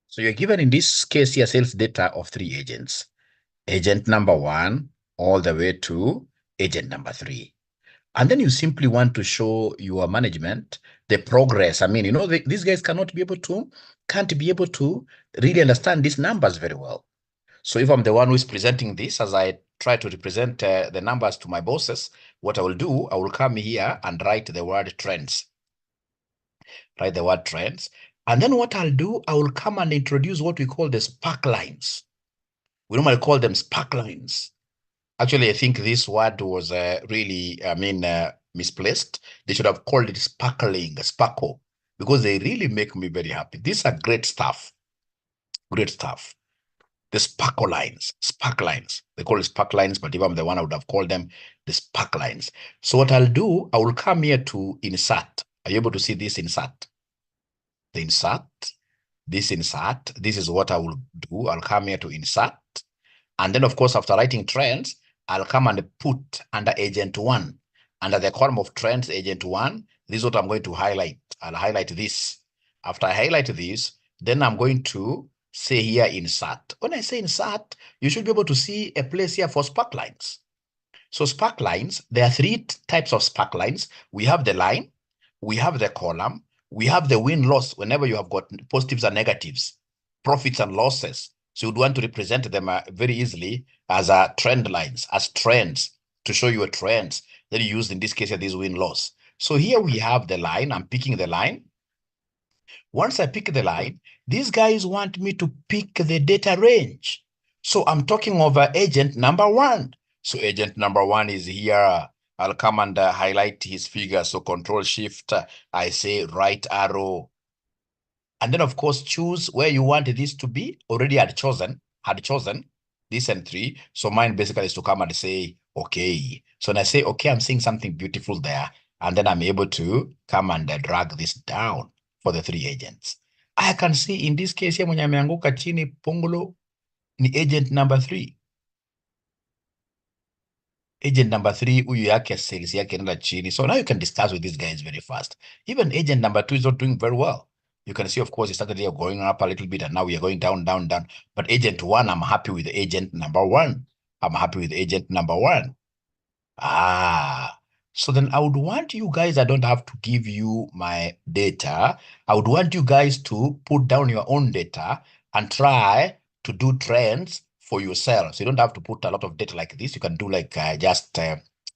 So you're given in this case here sales data of 3 agents. Agent number 1 all the way to agent number 3. And then you simply want to show your management the progress. I mean, you know, these guys can't be able to really understand these numbers very well. So if I'm the one who is presenting this, as I try to represent the numbers to my bosses, what I will do, I will come here and write the word trends. Write the word trends. And then what I'll do, I will come and introduce what we call the spark lines. We normally call them spark lines. Actually, I think this word was really, misplaced. They should have called it sparkle, because they really make me very happy. These are great stuff. Great stuff. The spark lines. They call it spark lines, but if I'm the one, I would have called them the spark lines. So what I'll do, I will come here to insert. Are you able to see this insert? The insert, this insert. This is what I will do. I'll come here to insert. And then, of course, after writing trends, I'll come and put under agent 1. Under the column of trends, agent 1, this is what I'm going to highlight. I'll highlight this. After I highlight this, then I'm going to say here insert. When I say insert, you should be able to see a place here for spark lines. So spark lines, there are 3 types of spark lines. We have the line, we have the column, we have the win-loss whenever you have got positives and negatives, profits and losses. So you'd want to represent them very easily as trend lines, as trends, to show you a trends that you use in this case, this win-loss. So here we have the line. I'm picking the line. Once I pick the line, these guys want me to pick the data range. So I'm talking of agent number 1. So agent number 1 is here. I'll come and highlight his figure. So Control Shift, I say right arrow. And then, of course, choose where you want this to be. Already had chosen this and 3. So mine basically is to come and say, okay. So when I say, okay, I'm seeing something beautiful there. And then I'm able to come and drag this down for the 3 agents. I can see in this case here, mwenye ameanguka chini Pongulo ni agent number 3. Agent number 3, huyu yake sales yake nenda chini. So now you can discuss with these guys very fast. Even agent number 2 is not doing very well. You can see, of course, it started here going up a little bit, and now we are going down, down, down. But agent 1, I'm happy with agent number 1. I'm happy with agent number 1. So then I would want you guys, I don't have to give you my data. I would want you guys to put down your own data and try to do trends for yourselves. You don't have to put a lot of data like this. You can do like just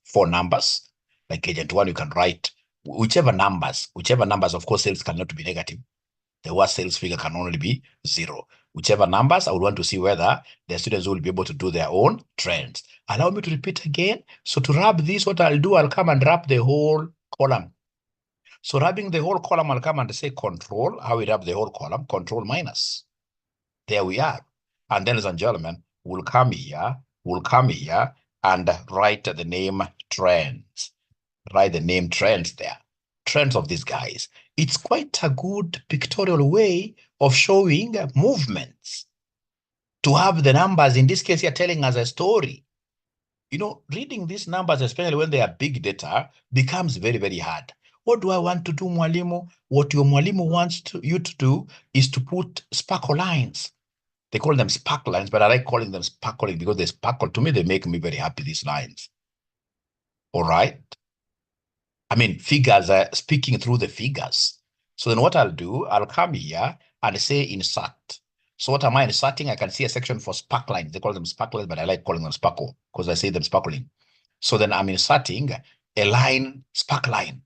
4 numbers. Like agent 1, you can write whichever numbers. Of course, sales cannot be negative. The worst sales figure can only be 0. Whichever numbers, I would want to see whether the students will be able to do their own trends. Allow me to repeat again. So to wrap this, what I'll do, I'll come and wrap the whole column. So wrapping the whole column, I'll come and say control. How we wrap the whole column? Control minus. There we are. And then, ladies and gentlemen, we'll come here and write the name trends. Write the name trends there. Trends of these guys. It's quite a good pictorial way of showing movements. To have the numbers, in this case, you're telling us a story. You know, reading these numbers, especially when they are big data, becomes very, very hard. What do I want to do, Mwalimu? What your Mwalimu wants you to do is to put sparkle lines. They call them sparkle lines, but I like calling them sparkling because they sparkle. To me, they make me very happy, these lines. All right? I mean, figures are speaking through the figures. So then what I'll do, I'll come here and say insert. So what am I inserting? I can see a section for sparklines. They call them sparklines, but I like calling them sparkle because I say them sparkling. So then I'm inserting a line, sparkline.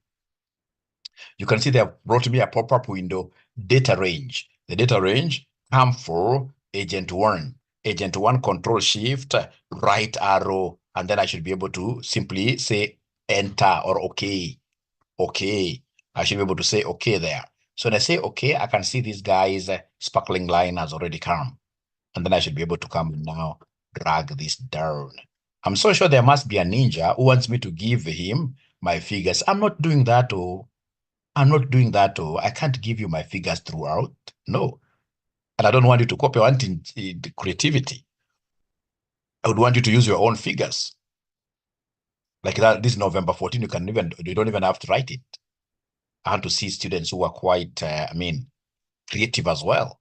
You can see they have brought me a pop-up window, data range. The data range come for agent 1. Agent 1, Control Shift, right arrow, and then I should be able to simply say enter or okay. Okay. I should be able to say okay there. So when I say okay, I can see this guy's sparkling line has already come. And then I should be able to come now, drag this down. I'm so sure there must be a ninja who wants me to give him my figures. I'm not doing that, I'm not doing that, I can't give you my figures throughout. No. And I don't want you to copy. I want the creativity. I would want you to use your own figures. Like that, this November 14, you don't even have to write it. I had to see students who are quite, creative as well.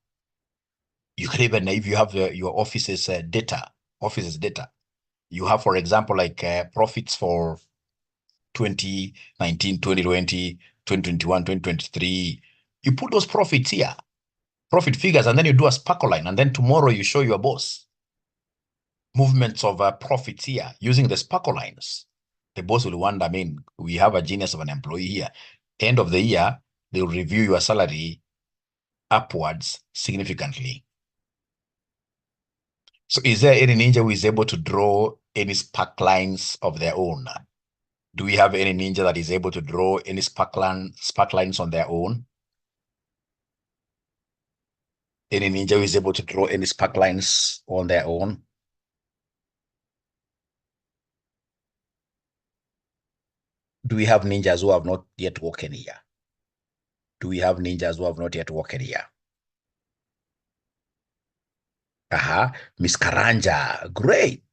You can even, if you have your office's data, you have, for example, like profits for 2019, 2020, 2021, 2023. You put those profits here, profit figures, and then you do a sparkle line. And then tomorrow you show your boss movements of profits here using the sparkle lines. The boss will wonder, I mean, we have a genius of an employee here. End of the year, they'll review your salary upwards significantly. So is there any ninja who is able to draw any spark lines of their own? Do we have any ninja that is able to draw any spark lines on their own? Any ninja who is able to draw any spark lines on their own? Do we have ninjas who have not yet woken here? Do we have ninjas who have not yet woken here? Miss Karanja, great.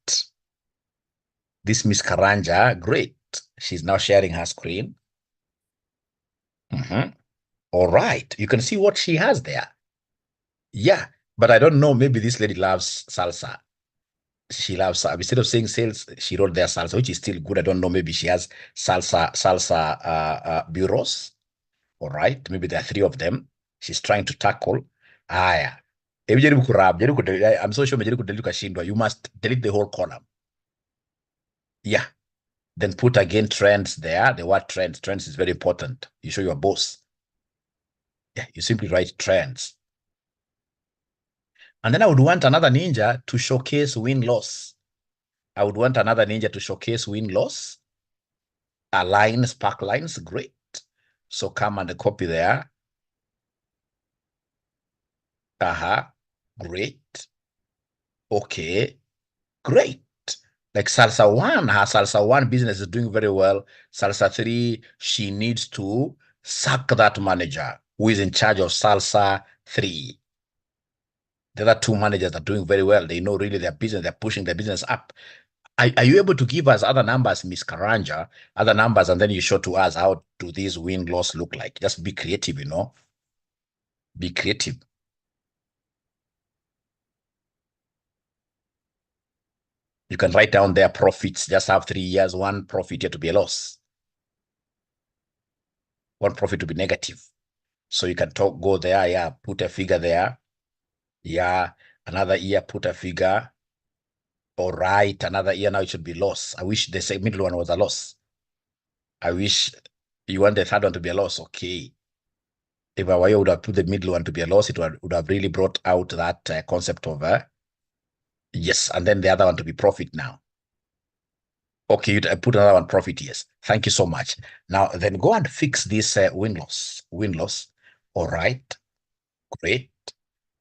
This Miss Karanja, great. She's now sharing her screen. All right, you can see what she has there. Yeah, but I don't know, maybe this lady loves salsa. She loves, instead of saying sales, she wrote there salsa, which is still good. I don't know, maybe she has salsa bureaus. All right, maybe there are 3 of them. She's trying to tackle. Yeah. I'm so sure you must delete the whole column. Yeah. Then put again trends there. The word trends. Trends is very important. You show your boss. Yeah, you simply write trends. And then I would want another ninja to showcase win-loss. I would want another ninja to showcase win-loss. Align spark lines, great. So come and copy there. Great. Okay, great. Like Salsa 1, her Salsa 1 business is doing very well. Salsa 3, she needs to sack that manager who is in charge of Salsa 3. The other 2 managers are doing very well. They know really their business. They're pushing their business up. Are you able to give us other numbers, Miss Karanja, other numbers, and then you show to us how do these win-loss look like? Just be creative, you know. Be creative. You can write down their profits. Just have 3 years, 1 profit here to be a loss. 1 profit to be negative. So you can go there, yeah, put a figure there. Yeah, another year, put a figure. All right, another year now it should be loss. I wish the middle one was a loss. I wish you want the 3rd one to be a loss. Okay. If I were you, would have put the middle one to be a loss, it would have really brought out that concept of yes, and then the other one to be profit now. Okay, you put another one profit, yes. Thank you so much. Now, then go and fix this win-loss. Win-loss. All right. Great.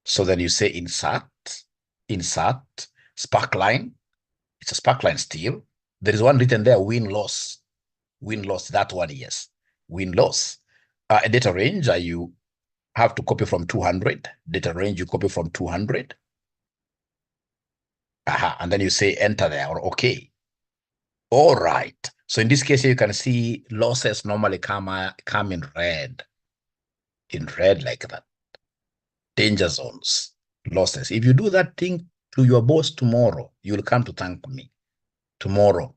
So then you say insert, sparkline. It's a sparkline still. There is one written there, win-loss. Win-loss, that one, yes. Win-loss. A data range, you have to copy from 200. Data range, you copy from 200. And then you say enter there or okay. All right. So in this case, you can see losses normally come in red. In red like that. Danger zones, losses. If you do that thing to your boss tomorrow, you'll come to thank me tomorrow.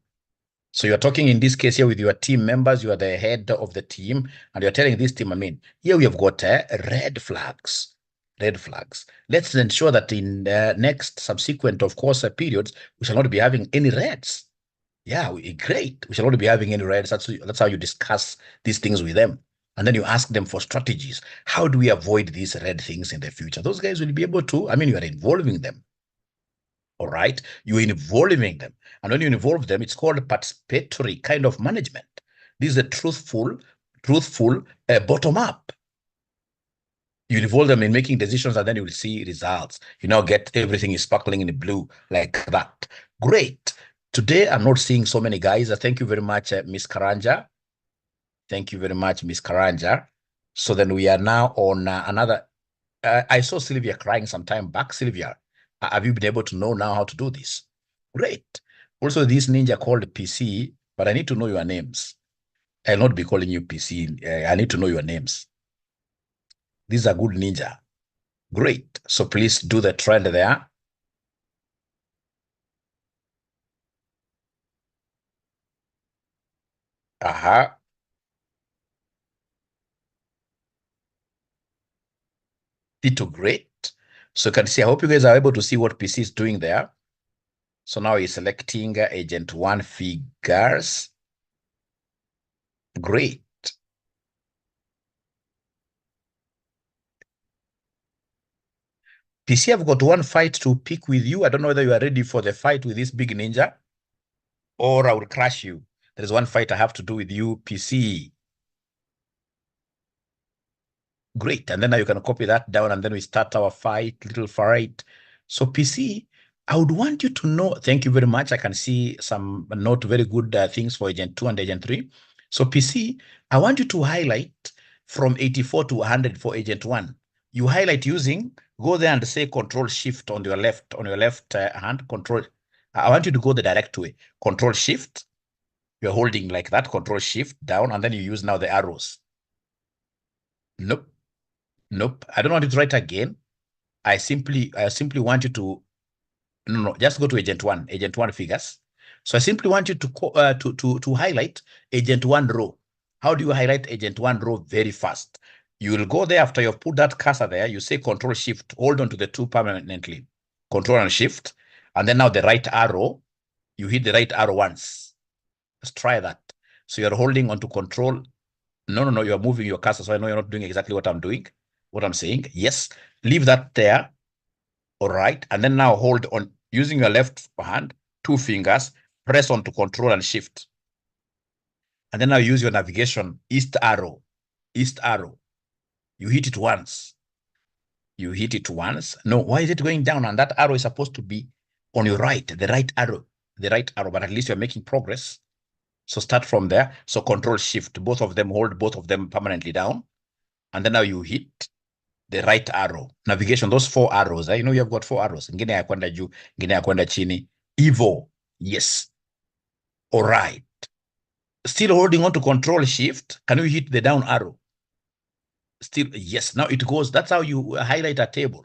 So you're talking in this case here with your team members, you are the head of the team, and you're telling this team, I mean, here we have got red flags. Red flags. Let's ensure that in the next subsequent, of course, periods, we shall not be having any reds. Yeah, great. We shall not be having any reds. That's how you discuss these things with them. And then you ask them for strategies. How do we avoid these red things in the future? Those guys will be able to, I mean, you are involving them. All right? You're involving them. And when you involve them, it's called participatory kind of management. This is a truthful bottom-up. You involve them in making decisions, and then you will see results. You now get everything is sparkling in the blue like that. Great. Today, I'm not seeing so many guys. Thank you very much, Miss Karanja. Thank you very much, Miss Karanja. So then we are now on another. I saw Sylvia crying some time back. Sylvia, have you been able to know now how to do this? Great. Also, this ninja called PC, but I need to know your names. I'll not be calling you PC. I need to know your names. This is a good ninja. Great. So please do the trend there. Aha. P2, great. So you can see, I hope you guys are able to see what PC is doing there. So now he's selecting agent 1 figures. Great. PC, I've got one fight to pick with you. I don't know whether you are ready for the fight with this big ninja or I will crush you. There is one fight I have to do with you, PC. Great. And then now you can copy that down and then we start our little fight. So PC, I would want you to know, thank you very much. I can see some not very good things for agent 2 and agent 3. So PC, I want you to highlight from 84 to 100 for agent 1. You highlight using, go there and say control shift on your left hand, control. I want you to go the direct way. Control shift, you're holding like that, control shift down, and then you use now the arrows. Nope. Nope. I don't want you to write again. I simply want you to, no, just go to agent 1 figures. So I simply want you to highlight agent 1 row. How do you highlight agent 1 row very fast? You will go there after you've put that cursor there, you say control shift, hold on to the 2 permanently. Control and shift. And then now the right arrow, you hit the right arrow once. Let's try that. So you're holding on to control. No, you're moving your cursor. So I know you're not doing exactly what I'm doing, what I'm saying. Yes, leave that there. All right. And then now hold on using your left hand, 2 fingers, press on to control and shift. And then now use your navigation, east arrow. You hit it once. No, why is it going down? And that arrow is supposed to be on your right, the right arrow, but at least you're making progress. So start from there. So control shift, both of them, hold both of them permanently down. And then now you hit the right arrow. Navigation, those 4 arrows. You know you have got 4 arrows. Ngine ya kwenda juu, ngine ya kwenda chini. Evo. Yes. All right. Still holding on to control shift. Can you hit the down arrow? Still, yes. Now it goes. That's how you highlight a table.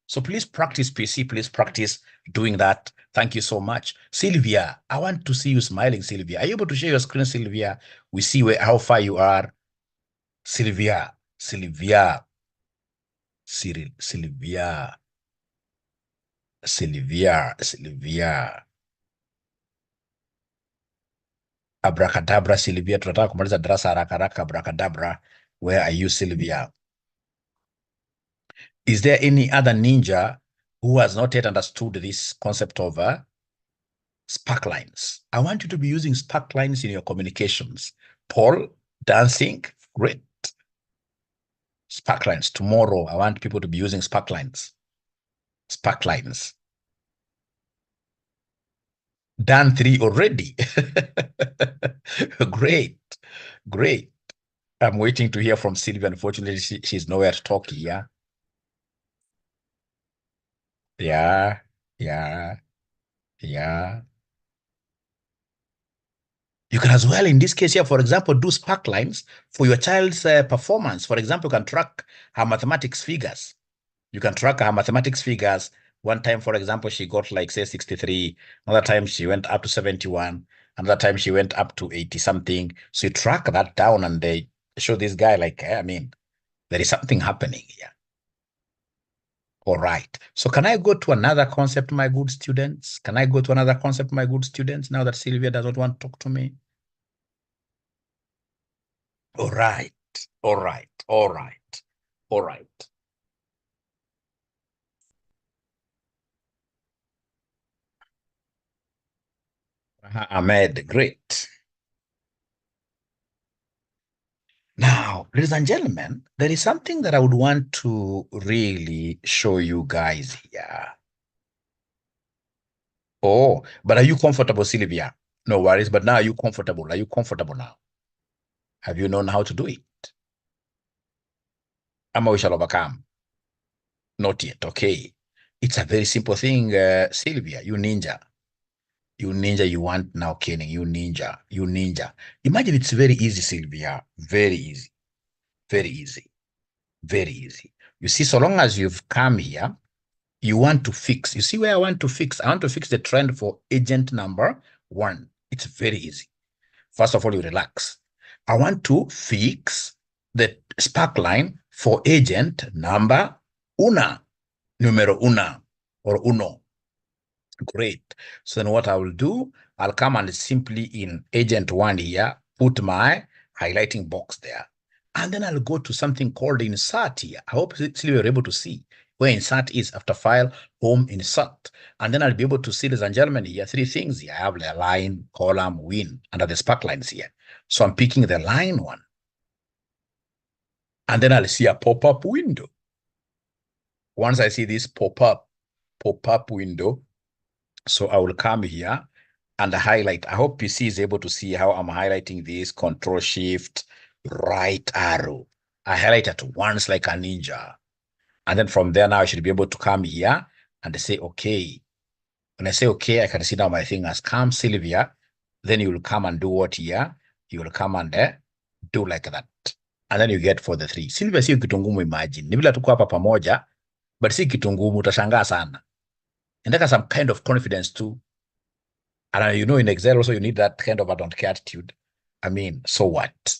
So please practice, PC. Please practice doing that. Thank you so much. Sylvia, I want to see you smiling, Sylvia. Are you able to share your screen, Sylvia? We see how far you are. Sylvia. Abracadabra, Sylvia. Tunataka kumaliza darasa haraka haraka. Abracadabra. Where are you, Sylvia? Is there any other ninja who has not yet understood this concept of spark lines? I want you to be using spark lines in your communications. Paul, dancing, great. Spark lines. Tomorrow, I want people to be using spark lines. Spark lines. Done 3 already. Great. I'm waiting to hear from Sylvia. Unfortunately, she's nowhere to talk here. Yeah. You can as well, in this case here, for example, do spark lines for your child's performance. For example, you can track her mathematics figures. One time, for example, she got like, say, 63. Another time, she went up to 71. Another time, she went up to 80 something. So you track that down and they show this guy like, I mean, there is something happening here. All right. So can I go to another concept, my good students? Now that Sylvia does not want to talk to me? All right. Ahmed, great. Now, ladies and gentlemen, there is something that I would want to really show you guys here. Oh, but are you comfortable, Sylvia? No worries, but now are you comfortable? Are you comfortable now? Have you known how to do it? Ama we shall overcome? Not yet, okay. It's a very simple thing, Sylvia, you ninja. You want now, Kenny, you ninja. Imagine it's very easy, Sylvia. Very easy. You see, so long as you've come here, you want to fix. You see where I want to fix? I want to fix the trend for agent number 1. It's very easy. First of all, you relax. I want to fix the spark line for agent number numero una, or uno. Great. So then what I will do, I'll come and simply in agent 1 here, put my highlighting box there. And then I'll go to something called insert here. I hope you're able to see where insert is after file, home, insert. And then I'll be able to see, ladies and gentlemen, here, 3 things here. I have the line, column, win, under the spark lines here. So I'm picking the line one. And then I'll see a pop-up window. Once I see this pop-up window, so I will come here and highlight. I hope PC is able to see how I'm highlighting this. Control Shift, right arrow. I highlight it once like a ninja. And then from there now I should be able to come here and say, okay. When I say, okay, I can see now my thing has come, Sylvia. Then you will come and do what here? You will come and do like that. And then you get for the 3. Sylvia si kitu ngumu, imagine. Ni vile tuko hapa pamoja, but si kitu ngumu, utashangaa sana. And that's some kind of confidence too. And you know, in Excel also, you need that kind of a don't care attitude. I mean, so what?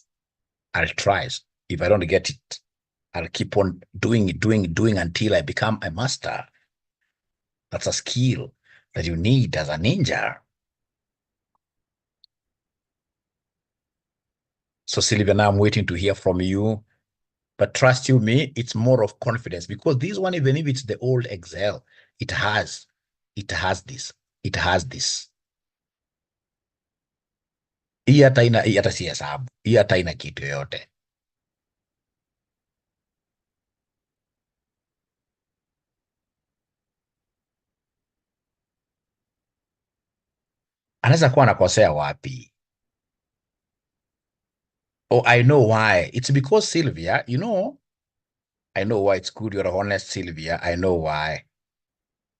I'll try. If I don't get it, I'll keep on doing until I become a master. That's a skill that you need as a ninja. So Sylvia, now I'm waiting to hear from you. But trust you me, it's more of confidence, because this one, even if it's the old Excel, it has this. Hii hata si hesabu. Hii hata ina kitu yoyote. Anaweza kuwa anakosea wapi? Oh, I know why. It's because Sylvia, you know, I know why. It's good you're honest, Sylvia. I know why.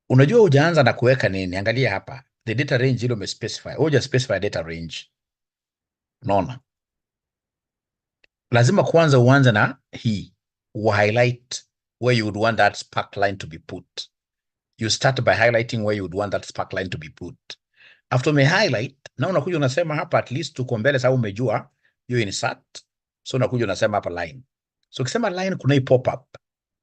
Unajua hujaanza na kuweka nini? Angalia hapa. The data range ile umespecify. Huja specify data range. Unaona? Lazima kwanza uanze na hii. Highlight where you would want that spark line to be put. You start by highlighting where you would want that spark line to be put. After me highlight, na unakuja unasema hapa, at least tuko mbele sababu umejua hiyo insert. So unakuja unasema hapa line. So ukisema line, kuna hii pop-up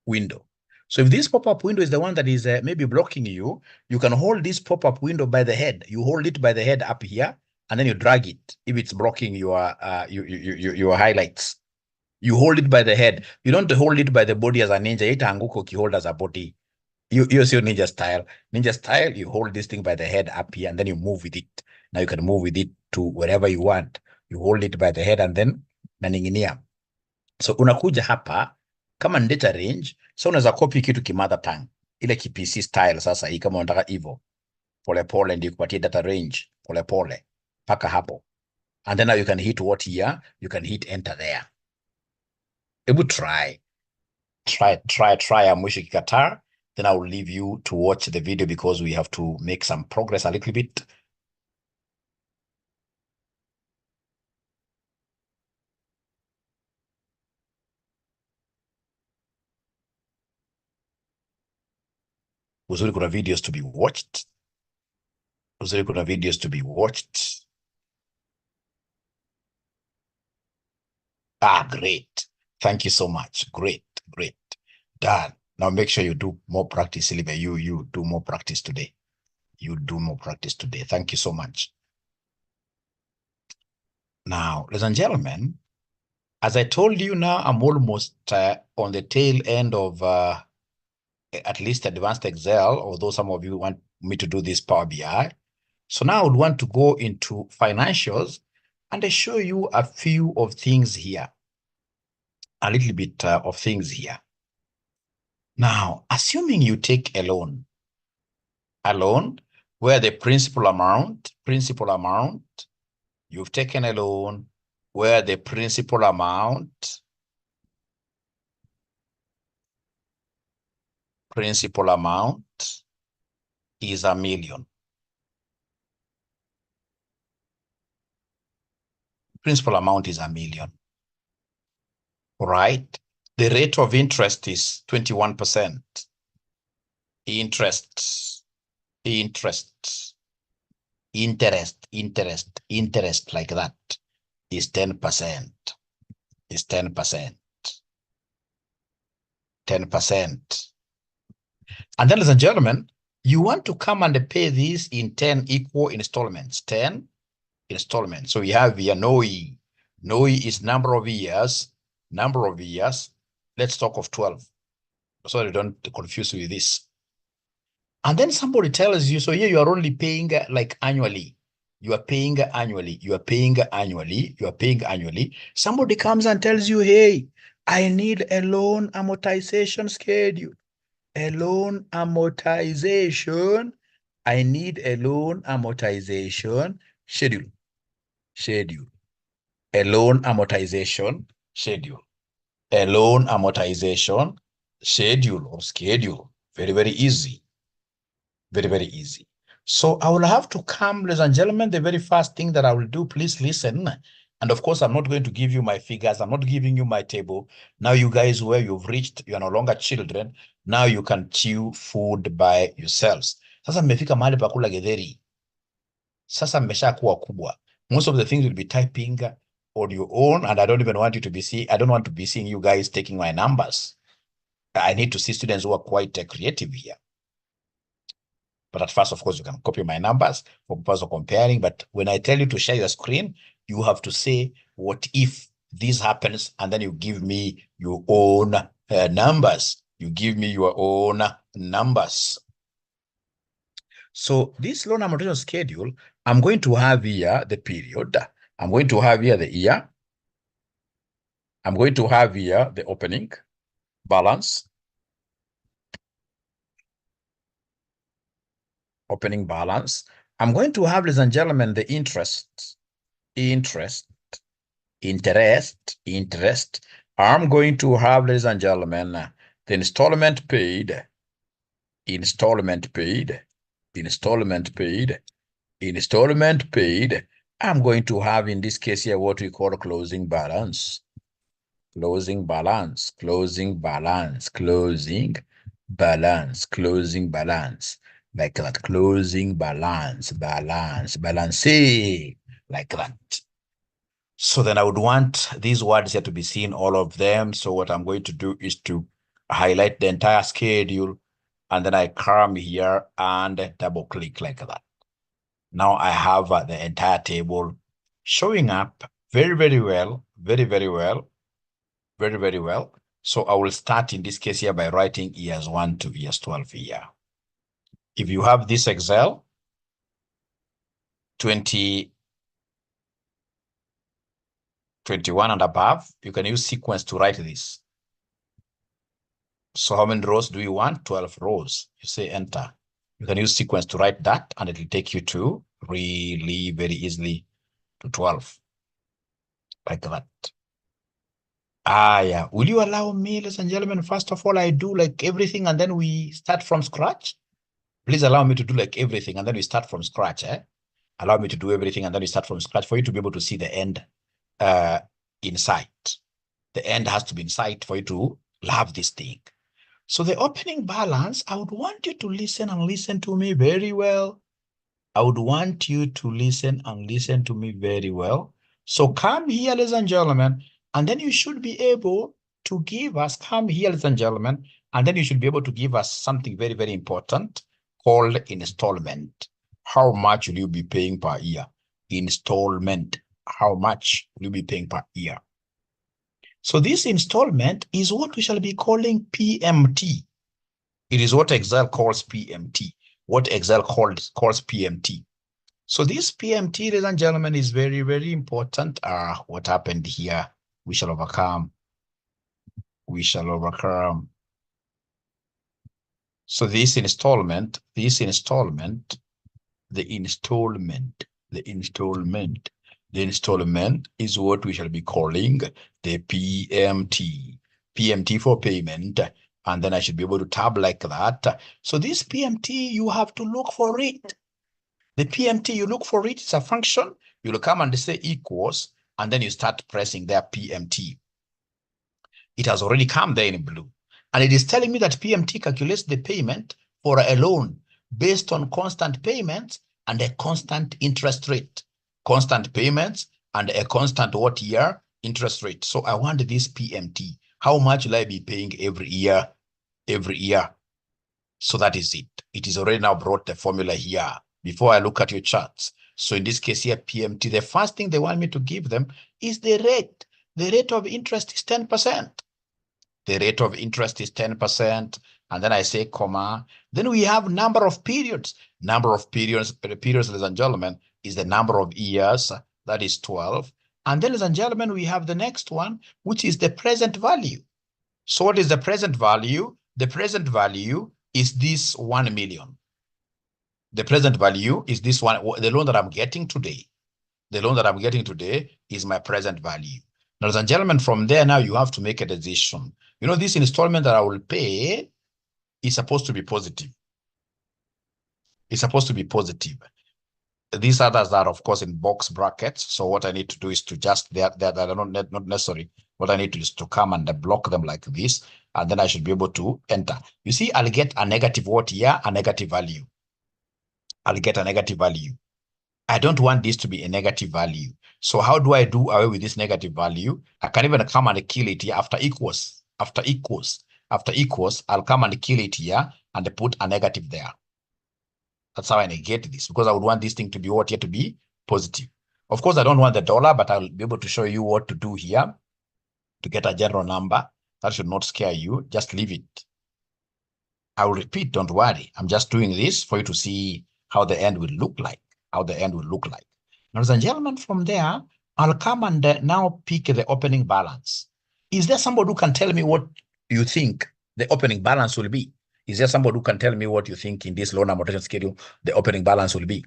window. So if this pop-up window is the one that is maybe blocking you, you can hold this pop-up window by the head. You hold it by the head up here, and then you drag it if it's blocking your highlights. You hold it by the head. You don't hold it by the body as a ninja. Itaanguka ukihold as a body. You see your ninja style. Ninja style, you hold this thing by the head up here, and then you move with it. Now you can move with it to wherever you want. You hold it by the head and then naning'inia. So unakuja hapa kama ni data range, so unaweza copy kitu kimother tongue, ile PC style. Sasa hii kama unataka hivyo pole pole ndio kupatia data range pole pole paka hapo, and then now you can hit what here, you can hit enter there. Ebu try mwisho kikataa, then I will leave you to watch the video because we have to make some progress a little bit. Uzuri kuna videos to be watched. Uzuri kuna videos to be watched. Great. Thank you so much. Great. Done. Now make sure you do more practice, Sylvia. You do more practice today. You do more practice today. Thank you so much. Now, ladies and gentlemen, as I told you now, I'm almost on the tail end of at least advanced Excel, although some of you want me to do this Power BI. So now I would want to go into financials and I show you a few of things here, a little bit of things here. Now, assuming you take a loan where the principal amount, you've taken a loan where the principal amount is $1 million. Principal amount is $1 million. Right? The rate of interest is 21%. Interest, like that is 10%. Is 10%. 10%. And then, ladies and gentlemen, you want to come and pay this in 10 equal installments. 10 installments. So we have here 𝑂𝐻𝐿. 𝑂𝐻𝐿 is number of years. Number of years. Let's talk of 12. Sorry, don't confuse with this. And then somebody tells you, so here you are only paying like annually. You are paying annually. You are paying annually. You are paying annually. Somebody comes and tells you, hey, I need a loan amortization schedule. A loan amortization. I need a loan amortization schedule. Schedule. A loan amortization schedule. A loan amortization schedule or schedule. Very, very easy. Very, very easy. So I will have to come, ladies and gentlemen, the very first thing that I will do, please listen. And of course, I'm not going to give you my figures. I'm not giving you my table. Now you guys, where you've reached, you are no longer children. Now you can chew food by yourselves. Sasa mmefika mahali pa kula getheri. Sasa mmeshakuwa kubwa. Most of the things will be typing on your own, and I don't even want you to be seeing, I don't want to be seeing you guys taking my numbers. I need to see students who are quite creative here. But at first, of course, you can copy my numbers for purpose of comparing. But when I tell you to share your screen, you have to say, what if this happens? And then you give me your own numbers. You give me your own numbers. So this loan amortization schedule, I'm going to have here the period. I'm going to have here the year. I'm going to have here the opening balance. Opening balance. I'm going to have, ladies and gentlemen, the interest. I'm going to have, ladies and gentlemen, the installment paid. I'm going to have, in this case here, what we call closing balance. Closing balance. Like that, closing balance, like that. So then I would want these words here to be seen, all of them. So what I'm going to do is to highlight the entire schedule, and then I come here and double click like that. Now I have the entire table showing up very, very well, very, very well. So I will start in this case here by writing years 1 to years 12 here. If you have this Excel 2021 and above, you can use sequence to write this. So how many rows do you want? 12 rows. You say enter. You can use sequence to write that, and it will take you to really very easily to 12. Like that. Yeah. Will you allow me, ladies and gentlemen, first of all, I do like everything and then we start from scratch? Please allow me to do like everything and then we start from scratch. Allow me to do everything and then we start from scratch for you to be able to see the end in sight. The end has to be in sight for you to love this thing. So the opening balance, I would want you to listen and listen to me very well. I would want you to listen and listen to me very well. So come here, ladies and gentlemen, and then you should be able to give us, come here, ladies and gentlemen, and then you should be able to give us something very, very important called installment. How much will you be paying per year? Installment. How much will you be paying per year? So this installment is what we shall be calling PMT. It is what Excel calls PMT. What Excel calls PMT. So this PMT, ladies and gentlemen, is very, very important. What happened here? We shall overcome. So the installment is what we shall be calling the PMT. PMT for payment. And then I should be able to tab like that. So this PMT, you have to look for it. The PMT, you look for it. It's a function. You'll come and say equals, and then you start pressing their PMT. It has already come there in blue. And it is telling me that PMT calculates the payment for a loan based on constant payments and a constant interest rate. Constant payments and a constant what year? Interest rate. So I want this PMT. How much will I be paying every year? Every year. So that is it. It is already now brought the formula here before I look at your charts. So in this case here, PMT, the first thing they want me to give them is the rate. The rate of interest is 10%. The rate of interest is 10%. And then I say, comma. Then we have number of periods. Number of periods, ladies and gentlemen, is the number of years. That is 12. And then, ladies and gentlemen, we have the next one, which is the present value. So what is the present value? The present value is this 1 million. The present value is this one, the loan that I'm getting today. The loan that I'm getting today is my present value. Now, ladies and gentlemen, from there now you have to make a decision. You know, this installment that I will pay is supposed to be positive. It's supposed to be positive. These others are, of course, in box brackets. So what I need to do is to just, that are not necessary. What I need to do is to come and block them like this. And then I should be able to enter. You see, I'll get a negative what here? A negative value. I'll get a negative value. I don't want this to be a negative value. So how do I do away with this negative value? I can even come and kill it here after equals. After equals, I'll come and kill it here and put a negative there. That's how I negate this, because I would want this thing to be what here to be positive. Of course, I don't want the dollar, but I'll be able to show you what to do here to get a general number. That should not scare you. Just leave it. I will repeat, don't worry. I'm just doing this for you to see how the end will look like. Now, ladies and gentlemen, from there, I'll come and now pick the opening balance. Is there somebody who can tell me what you think the opening balance will be? Is there somebody who can tell me what you think in this loan amortization schedule the opening balance will be?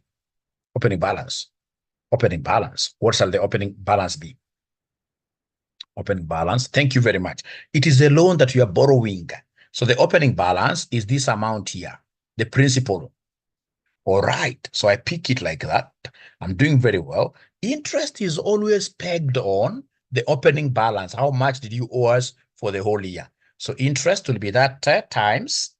Opening balance. What shall the opening balance be? Opening balance. Thank you very much. It is a loan that you are borrowing. So the opening balance is this amount here, the principal. All right. So I pick it like that. I'm doing very well. Interest is always pegged on the opening balance. How much did you owe us for the whole year? So interest will be that times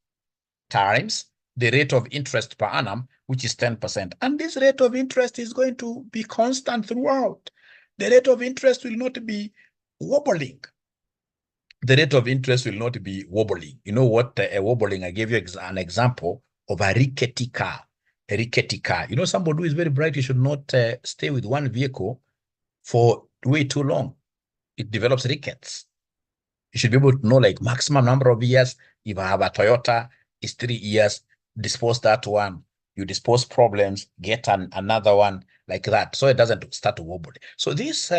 the rate of interest per annum, which is 10%. And this rate of interest is going to be constant throughout. The rate of interest will not be wobbling. The rate of interest will not be wobbling. You know what a wobbling? I gave you an example of a rickety car. A rickety car. You know, somebody who is very bright, you should not stay with one vehicle for way too long. It develops rickets. You should be able to know like maximum number of years. If I have a Toyota, it's 3 years. Dispose that one. You dispose problems, get another one like that. So it doesn't start to wobble. So this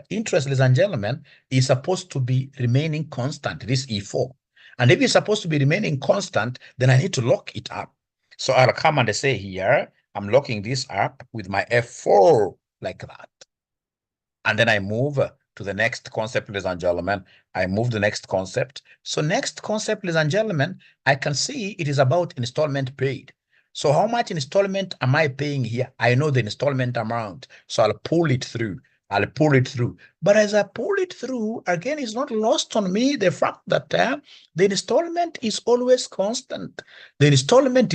interest, ladies and gentlemen, is supposed to be remaining constant, this E4. And if it's supposed to be remaining constant, then I need to lock it up. So I'll come and say here, I'm locking this up with my F4 like that. And then I move to the next concept, ladies and gentlemen. I move the next concept. So next concept, ladies and gentlemen, I can see it is about installment paid. So how much installment am I paying here? I know the installment amount. So I'll pull it through. But as I pull it through, again, it's not lost on me the fact that the installment is always constant. Installment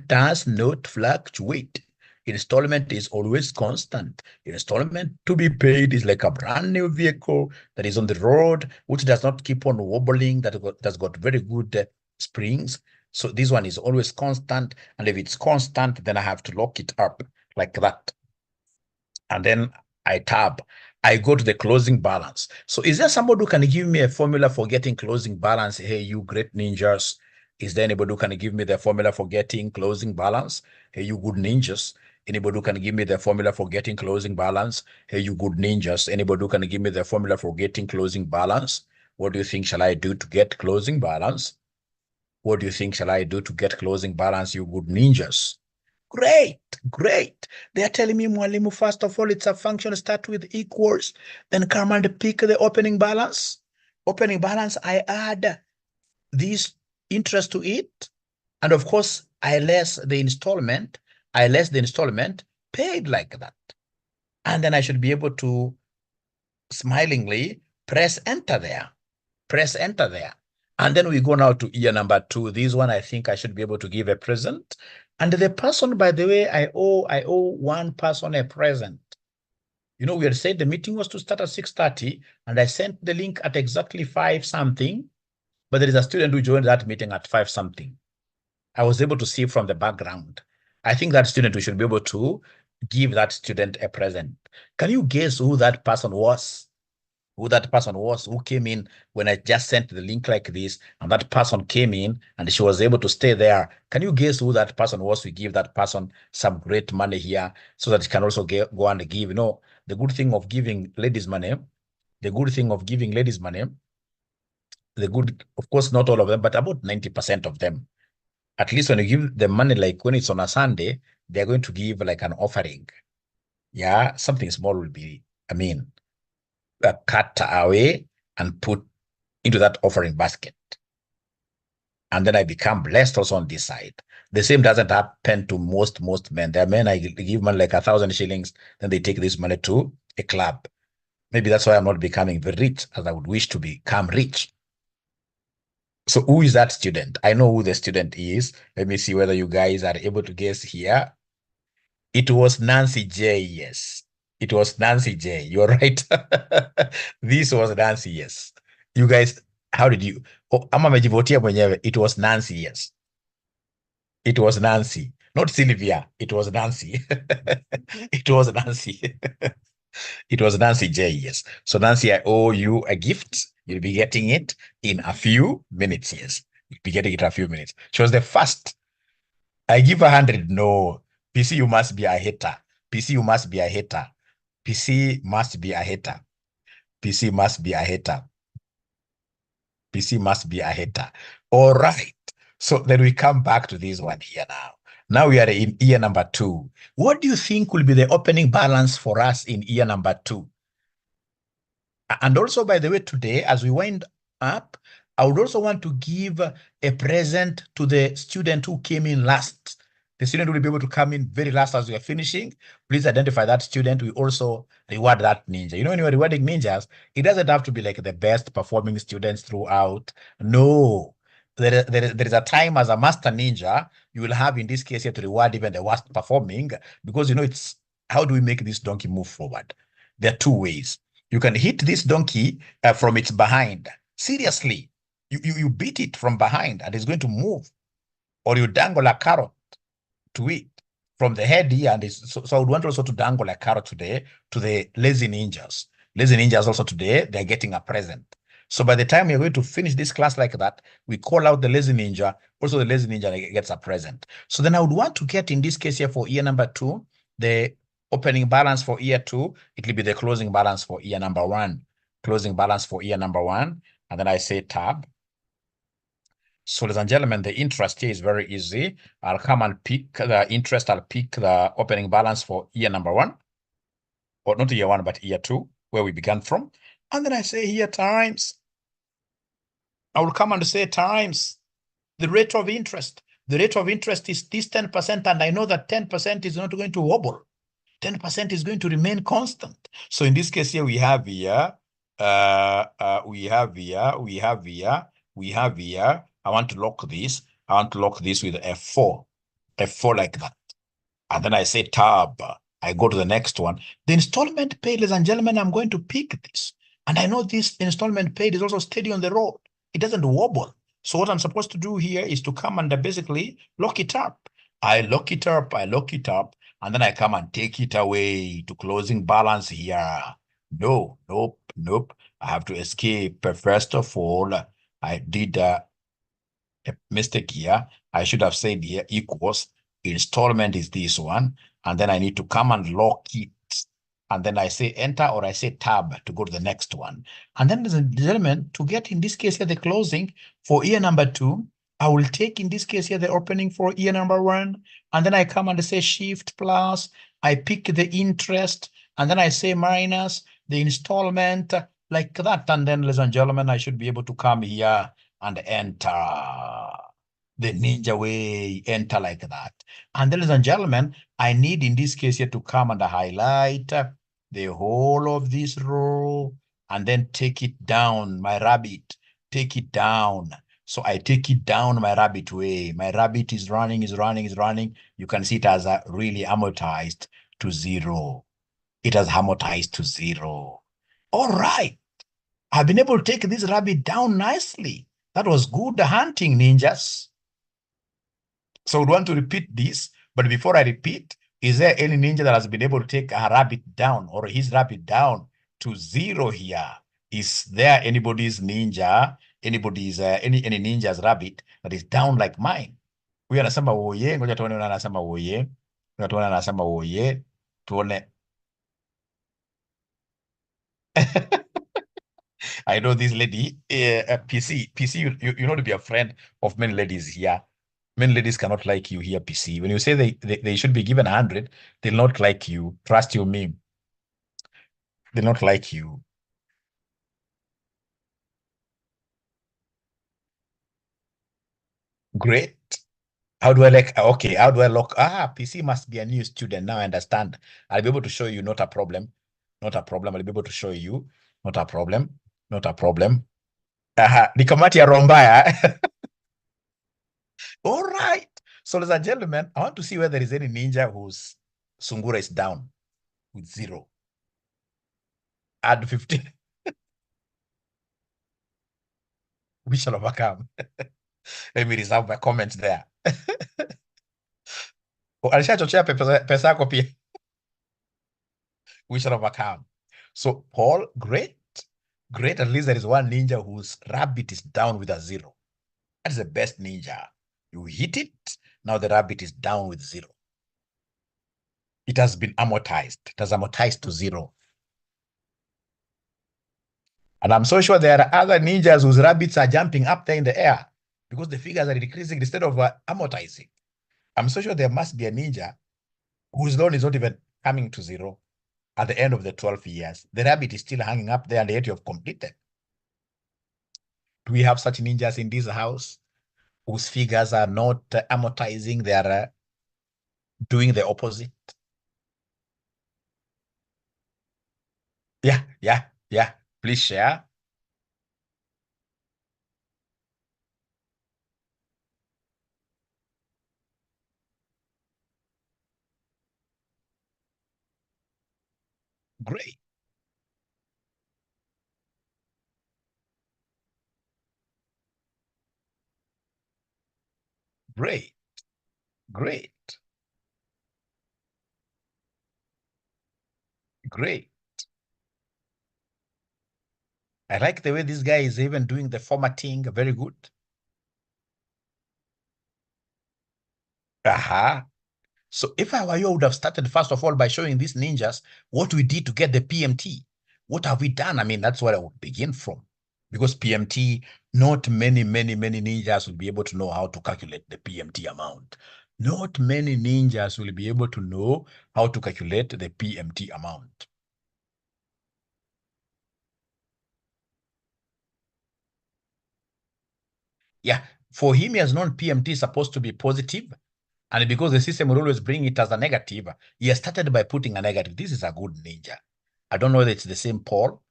does not fluctuate. Installment is always constant. Installment to be paid is like a brand new vehicle that is on the road, which does not keep on wobbling, that's got very good springs. So this one is always constant. And if it's constant, then I have to lock it up like that. And then I tab. I go to the closing balance. So is there somebody who can give me a formula for getting closing balance? Hey, you great ninjas. Is there anybody who can give me the formula for getting closing balance? Hey, you good ninjas. Anybody who can give me the formula for getting closing balance? Hey, you good ninjas. Anybody who can give me the formula for getting closing balance? What do you think shall I do to get closing balance? What do you think shall I do to get closing balance, you good ninjas? Great. They are telling me, Mwalimu, first of all, it's a function start with equals, then come and pick the opening balance. Opening balance, I add this interest to it. And of course, I less the installment paid like that. And then I should be able to smilingly press enter there. Press enter there. And then we go now to year number 2. This one, I think I should be able to give a present. And the person, by the way, I owe one person a present. You know, we had said the meeting was to start at 6:30, and I sent the link at exactly 5 something, but there is a student who joined that meeting at 5 something. I was able to see from the background. I think that student, we should be able to give that student a present. Can you guess who that person was? Who came in when I just sent the link like this, and that person came in and she was able to stay there. Can you guess who that person was? We give that person some great money here so that she can also go and give. You know, the good thing of giving ladies money, of course, not all of them, but about 90% of them, at least when you give them money, like when it's on a Sunday, they're going to give like an offering. Yeah, something small will be, cut away and put into that offering basket. And then I become blessed also on this side. The same doesn't happen to most men. There are men I give money like 1,000 shillings, then they take this money to a club. Maybe that's why I'm not becoming very rich as I would wish to become rich. So who is that student? I know who the student is. Let me see whether you guys are able to guess here. It was Nancy J, yes. It was Nancy J. You're right. This was Nancy, yes. You guys, how did you? Oh, ama mejivotia mwenyewe. It was Nancy, yes. It was Nancy. Not Sylvia. It was Nancy. It was Nancy. It was Nancy J, yes. So Nancy, I owe you a gift. You'll be getting it in a few minutes, yes. You'll be getting it in a few minutes. She was the first. I give 100. No. PC, you must be a hater. PC, you must be a hater. PC must be a hater. PC must be a hater. PC must be a hater. All right. So then we come back to this one here now. Now we are in year number 2. What do you think will be the opening balance for us in year number 2? And also, by the way, today, as we wind up, I would also want to give a present to the student who came in last. The student will be able to come in very last as we are finishing. Please identify that student. We also reward that ninja. You know, when you're rewarding ninjas, it doesn't have to be like the best performing students throughout. No. There is a time as a master ninja, you will have, in this case, you have to reward even the worst performing, because, you know, it's how do we make this donkey move forward? There are 2 ways. You can hit this donkey from its behind. Seriously, you beat it from behind and it's going to move. Or you dangle a carrot to it from the head here. And so I would want also to dangle a carrot today to the lazy ninjas. Lazy ninjas also today, they're getting a present. So by the time we're going to finish this class like that, we call out the lazy ninja. Also the lazy ninja gets a present. So then I would want to get, in this case here for year number 2, the opening balance for year 2, it will be the closing balance for year number 1. Closing balance for year number 1. And then I say tab. So, ladies and gentlemen, the interest here is very easy. I'll come and pick the interest. I'll pick the opening balance for year number 1. Or not year 1, but year 2, where we began from. And then I say here times. I will come and say times the rate of interest. The rate of interest is this 10%, and I know that 10% is not going to wobble. 10% is going to remain constant. So in this case here, we have here, we have here. I want to lock this. I want to lock this with F4 like that. And then I say tab. I go to the next one. The installment paid, ladies and gentlemen, I'm going to pick this. And I know this installment paid is also steady on the road. It doesn't wobble. So what I'm supposed to do here is to come and basically lock it up. I lock it up, and then I come and take it away to closing balance here. No, nope. I have to escape. First of all, I did a mistake here. I should have said here equals installment is this one, and then I need to come and lock it. And then I say enter, or I say tab to go to the next one. And then, ladies and gentlemen, to get, in this case here, the closing for year number 2, I will take, in this case here, the opening for year number 1. And then I come and say shift plus, I pick the interest, and then I say minus the installment like that. And then, ladies and gentlemen, I should be able to come here and enter the ninja way, enter like that. And then, ladies and gentlemen, I need, in this case here, to come and highlight the whole of this row, and then take it down, my rabbit, take it down. So I take it down my rabbit way. My rabbit is running, is running, is running. You can see it has really amortized to 0. It has amortized to 0. All right. I've been able to take this rabbit down nicely. That was good hunting, ninjas. So we want to repeat this, but before I repeat, is there any ninja that has been able to take a rabbit down or his rabbit down to 0 here? Is there anybody's ninja, anybody's any ninja's rabbit that is down like mine? Huyu anasema oye, ngoja tuone nani anasema oye. Ngoja tuone nani anasema oye. Tuone. I know this lady, PC, you know to be a friend of many ladies here. Many ladies cannot like you here, PC. When you say they should be given 100, they'll not like you. Trust you me. They'll not like you. Great. How do I like, okay, how do I lock? PC must be a new student. Now I understand. I'll be able to show you, not a problem. Not a problem. I'll be able to show you. Not a problem. Not a problem. Ni kamati ya Rombaya. All right. So, ladies and gentlemen, I want to see whether there is any ninja whose Sungura is down with 0. Add 15. We shall overcome. Let me reserve my comments there. Alishachochea pesa yako pia. We shall overcome. So, Paul, great. Great. At least there is one ninja whose rabbit is down with a 0. That is the best ninja. You hit it. Now the rabbit is down with 0. It has been amortized. It has amortized to 0. And I'm so sure there are other ninjas whose rabbits are jumping up there in the air because the figures are decreasing instead of amortizing. I'm so sure there must be a ninja whose loan is not even coming to 0 at the end of the 12 years. The rabbit is still hanging up there and yet you have completed. Do we have such ninjas in this house whose figures are not amortizing? They are doing the opposite. Yeah. Please share. Great. Great. Great. Great. I like the way this guy is even doing the formatting. Very good. So if I were you, I would have started first of all by showing these ninjas what we did to get the PMT. What have we done? I mean, that's where I would begin from. Because PMT, not many ninjas will be able to know how to calculate the PMT amount. Not many ninjas will be able to know how to calculate the PMT amount. Yeah, for him, he has known PMT is supposed to be positive, and because the system will always bring it as a negative, he has started by putting a negative. This is a good ninja. I don't know whether it's the same Paul,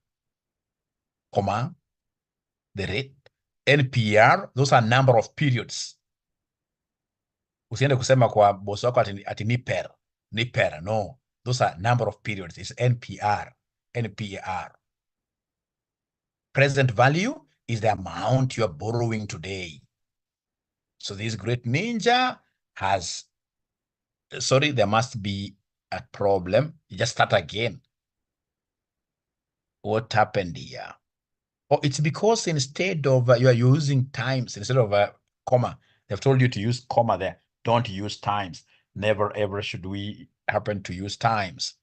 comma, the rate, NPR, those are number of periods. Usiende kusema kwa boss wako ati niper, no. Those are number of periods. It's NPR. Present value is the amount you are borrowing today. So this great ninja has, sorry, there must be a problem. You just start again. What happened here? Oh, it's because instead of you are using times instead of a comma. They've told you to use comma there. Don't use times. Never ever should we happen to use times.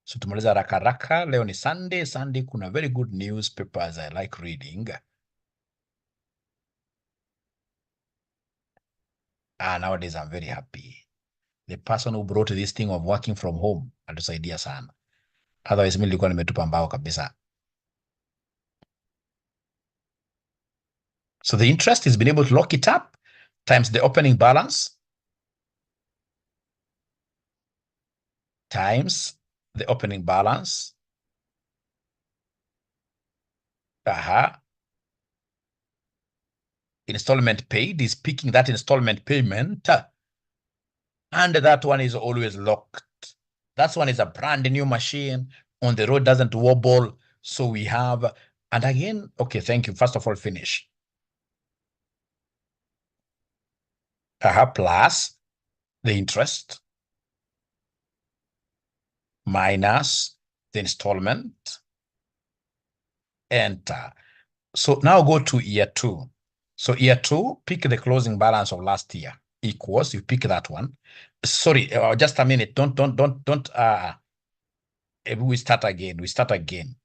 So tumaliza haraka. Leo ni Sunday. Sunday kuna very good newspapers I like reading. Nowadays I'm very happy. The person who brought this thing of working from home alitusaidia sana. Otherwise mimi nilikuwa nimetupa mbao kabisa. So the interest has been able to lock it up times the opening balance times the opening balance. Installment paid is picking that installment payment. And that one is always locked. That one is a brand new machine. On the road, doesn't wobble. So we have, and again, okay, thank you. First of all, finish. Plus the interest minus the installment. Enter. So now go to year 2. So year 2, pick the closing balance of last year equals, you pick that one. Sorry, just a minute. We start again.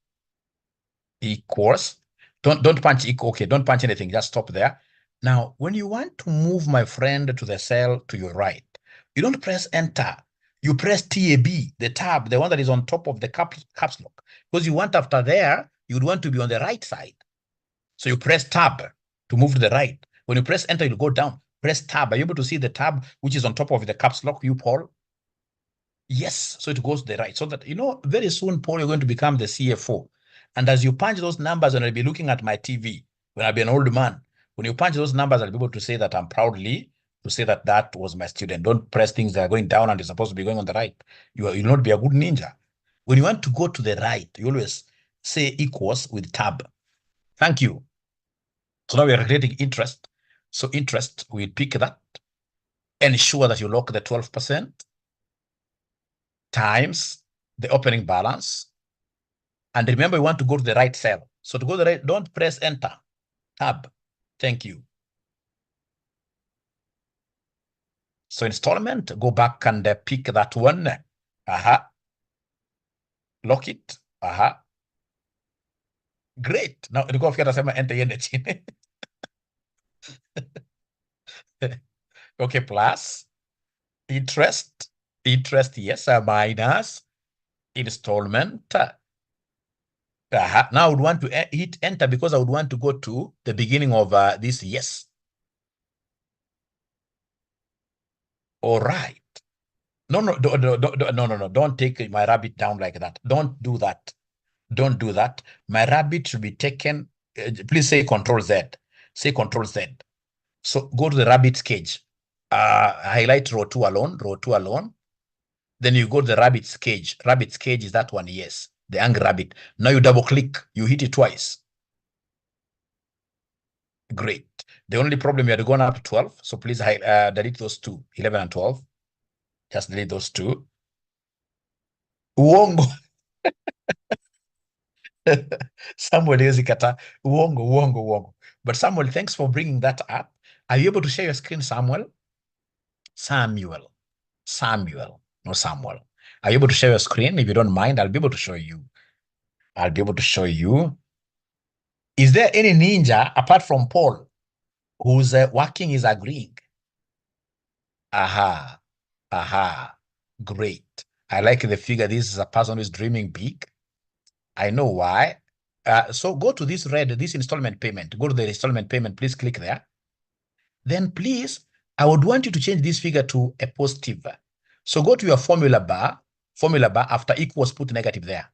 Equals. Don't punch equal. Okay, don't punch anything. Just stop there. Now, when you want to move my friend to the cell to your right, you don't press enter. You press tab, the tab, the one that is on top of the caps lock. Because you want after there, you'd want to be on the right side. So you press tab to move to the right. When you press enter, you'll go down. Press tab. Are you able to see the tab which is on top of the caps lock, you, Paul? Yes. So it goes to the right. So that, very soon, Paul, you're going to become the CFO. And as you punch those numbers, when I'll be looking at my TV, when I'll be an old man, when you punch those numbers, I'll be able to say that I'm proudly to say that that was my student. Don't press things that are going down and you're supposed to be going on the right. You'll not be a good ninja. When you want to go to the right, you always say equals with tab. Thank you. So now we are creating interest. So interest, we pick that. Ensure that you lock the 12% times the opening balance. And remember, you want to go to the right cell. So to go to the right, don't press enter. Tab. Thank you. So installment, go back and pick that one. Lock it. Great. Now, ilikuwa fikia tasema enter yende chini. Okay, plus interest, yes, minus installment. Now I would want to hit enter because I would want to go to the beginning of this yes. All right. No, don't take my rabbit down like that. Don't do that. Don't do that. My rabbit should be taken. Please say Control Z. Say Control Z. So go to the rabbit's cage. Highlight row 2 alone. Then you go to the rabbit's cage. Rabbit's cage is that one, yes. The angry rabbit. Now you double click. You hit it twice. Great. The only problem, you had gone up to 12. So please delete those two, 11 and 12. Just delete those two. Uongo. Samuel Yezikata. Uongo. But Samuel, thanks for bringing that up. Are you able to share your screen, Samuel? Samuel, not Samuel. Are you able to share your screen? If you don't mind, I'll be able to show you. Is there any ninja apart from Paul who's working is agreeing? Great. I like the figure. This is a person who's dreaming big. I know why. So go to this installment payment. Go to the installment payment. Please click there. Then please, I would want you to change this figure to a positive. So go to your formula bar after equals, put negative there.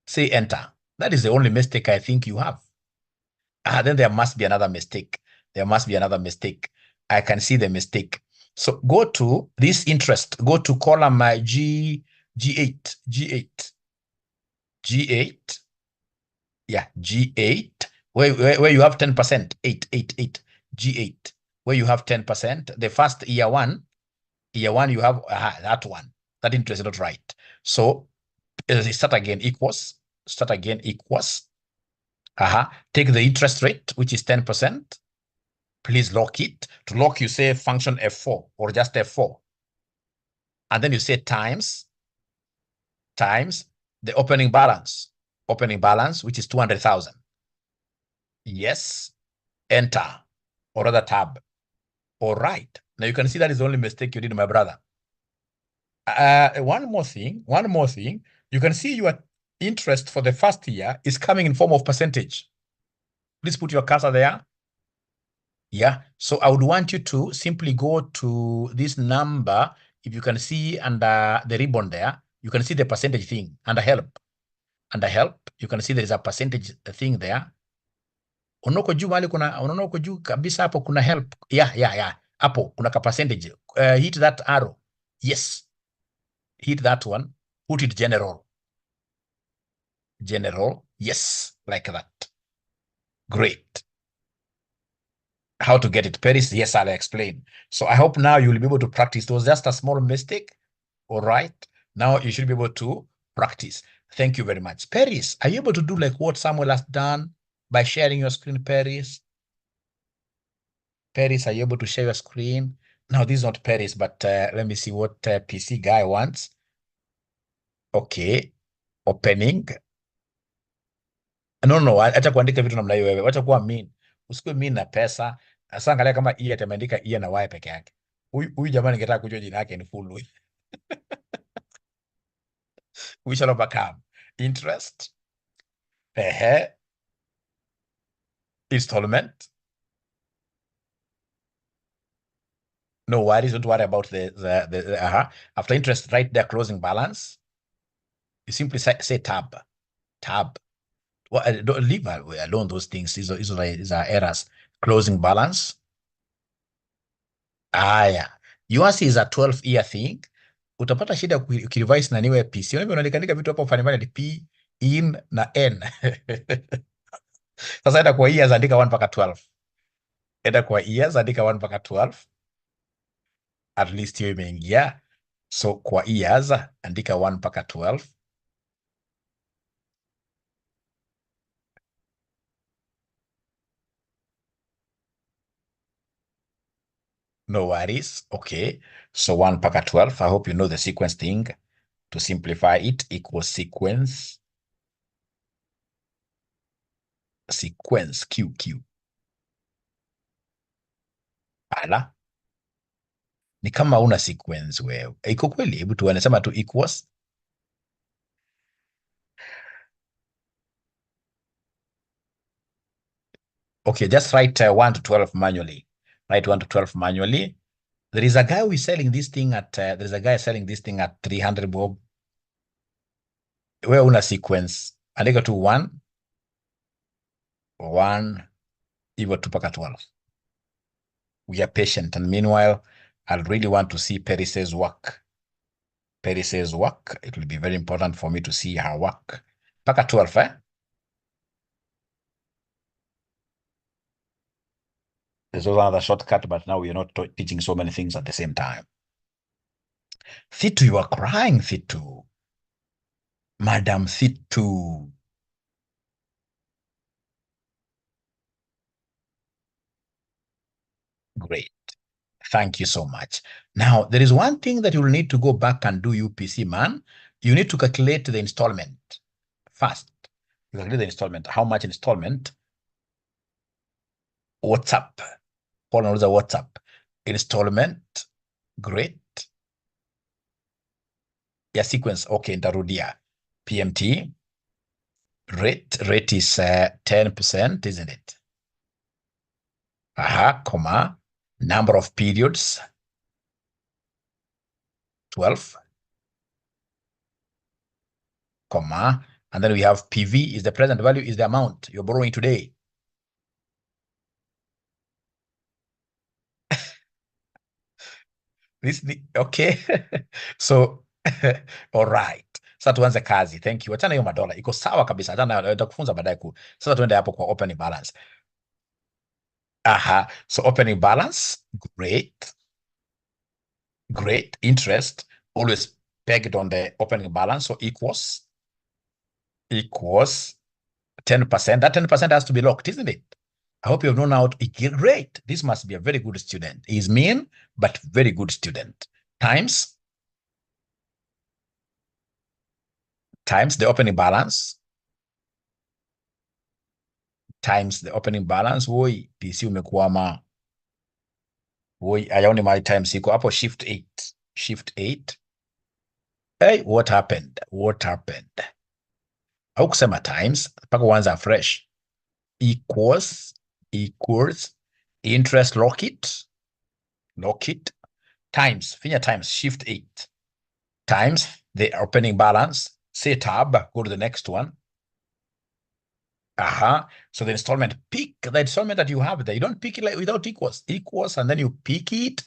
Say enter. That is the only mistake I think you have. Then there must be another mistake. I can see the mistake. So go to this interest. Go to column G8. Yeah, G8. Where you have 10%. 8. G8. Where you have 10%. The first year one you have that one. That interest is not right. So start again equals. Take the interest rate, which is 10%. Please lock it. To lock, you say function F4 or just F4. And then you say times the opening balance, which is 200,000. Yes. Enter or other tab. All right. Now you can see that is the only mistake you did, my brother. One more thing. You can see your interest for the first year is coming in form of percentage. Please put your cursor there. Yeah. So I would want you to simply go to this number, if you can see under the ribbon there, You can see the percentage thing under help. Under help, you can see there is a percentage thing there. Unaona huko juu mahali kuna, unaona huko juu kabisa hapo kuna help. Yeah. Hapo kuna ka percentage. Hit that arrow. Yes. Hit that one. Put it general. General. Yes. Like that. Great. How to get it, Paris? Yes, I'll explain. So I hope now you'll be able to practice. It was just a small mistake. All right. Now you should be able to practice. Thank you very much. Paris, are you able to do like what Samuel has done by sharing your screen, Paris? Paris, are you able to share your screen? Now, this is not Paris, but let me see what PC guy wants. Okay. Opening. No, acha kuandika vitu namna hiyo wewe. Acha kuwa mean. Usikuwe mean na pesa. Sasa angalia kama E atameandika E na Y peke yake. Huyu jamani ningetaka kujua jina yake ni full. We shall overcome. Interest. Installment. No worries, don't worry about the after interest, right there, closing balance. You simply say tab. Well, don't leave alone those things. These are errors. Closing balance. Yeah. Yours is a 12-year thing. Utapata shida ukirevise na niwe PC. Unaandika vitu hapo ufanye P, in na N. Sasa enda kwa years andika 1 mpaka 12. Enda kwa years andika 1 mpaka 12. At least hiyo imeingia. So kwa years andika 1 mpaka 12. No worries. Okay. So 1 mpaka 12. I hope you know the sequence thing. To simplify it equals sequence QQ. Ala. Ni kama una sequence wewe. Iko kweli? Hebu tuanasema tu equals. Okay, just write 1 to 12 manually. Write 1 to 12 manually. There is a guy who is selling this thing at 300 bob. Wewe una sequence. Andika tu 1 hivyo tu mpaka 12. We are patient, and meanwhile, I'll really want to see Paris's work. Paris's work. It will be very important for me to see her work. Mpaka 12, There's also another shortcut, but now we are not teaching so many things at the same time. Thitu, you are crying, Thitu. Madam Thitu. Great. Thank you so much. Now, there is one thing that you will need to go back and do, UPC man. You need to calculate the installment first. You calculate the installment. How much installment? What's up? Paul knows the WhatsApp. Installment. Great. Yeah, sequence. Okay, nitarudia. PMT. Rate is 10%, isn't it? Comma. Number of periods. 12. Comma. And then we have PV is the present value, is the amount you're borrowing today. Okay. So all right. Sasa tuanze kazi. Thank you. Achana hiyo madola. Iko sawa kabisa. Achana nitakufunza baadaye Sasa tuende hapo kwa opening balance. So opening balance, great. Interest always pegged on the opening balance, so equals 10%. That 10% has to be locked, isn't it? I hope you have known how to. Great. This must be a very good student. He's mean, but very good student. Times the opening balance. Times the opening balance. Woi, PC umekwama. Woi, ayaoni my times iko hapo. Shift 8. Hey, what happened? Au kusema times mpaka uanza fresh. Equals interest, lock it times, finya times, shift 8 times the opening balance, say tab, go to the next one. So the installment, pick the installment that you have there. You don't pick it like without equals, and then you pick it,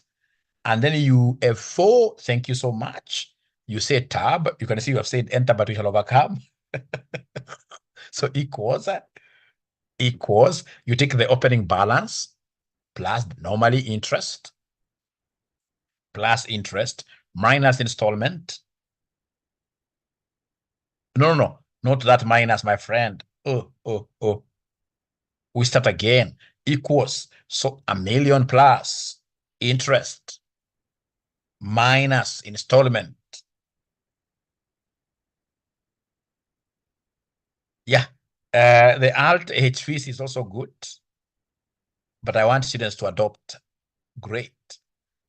and then you F4, thank you so much. You say tab, you can see you have said enter, but we shall overcome. So equals, you take the opening balance plus normally interest, plus interest, minus installment. No, not that minus, my friend. Oh. We start again. Equals. So 1,000,000 plus interest minus installment. Yeah. The alt H fees is also good, but I want students to adopt. Great.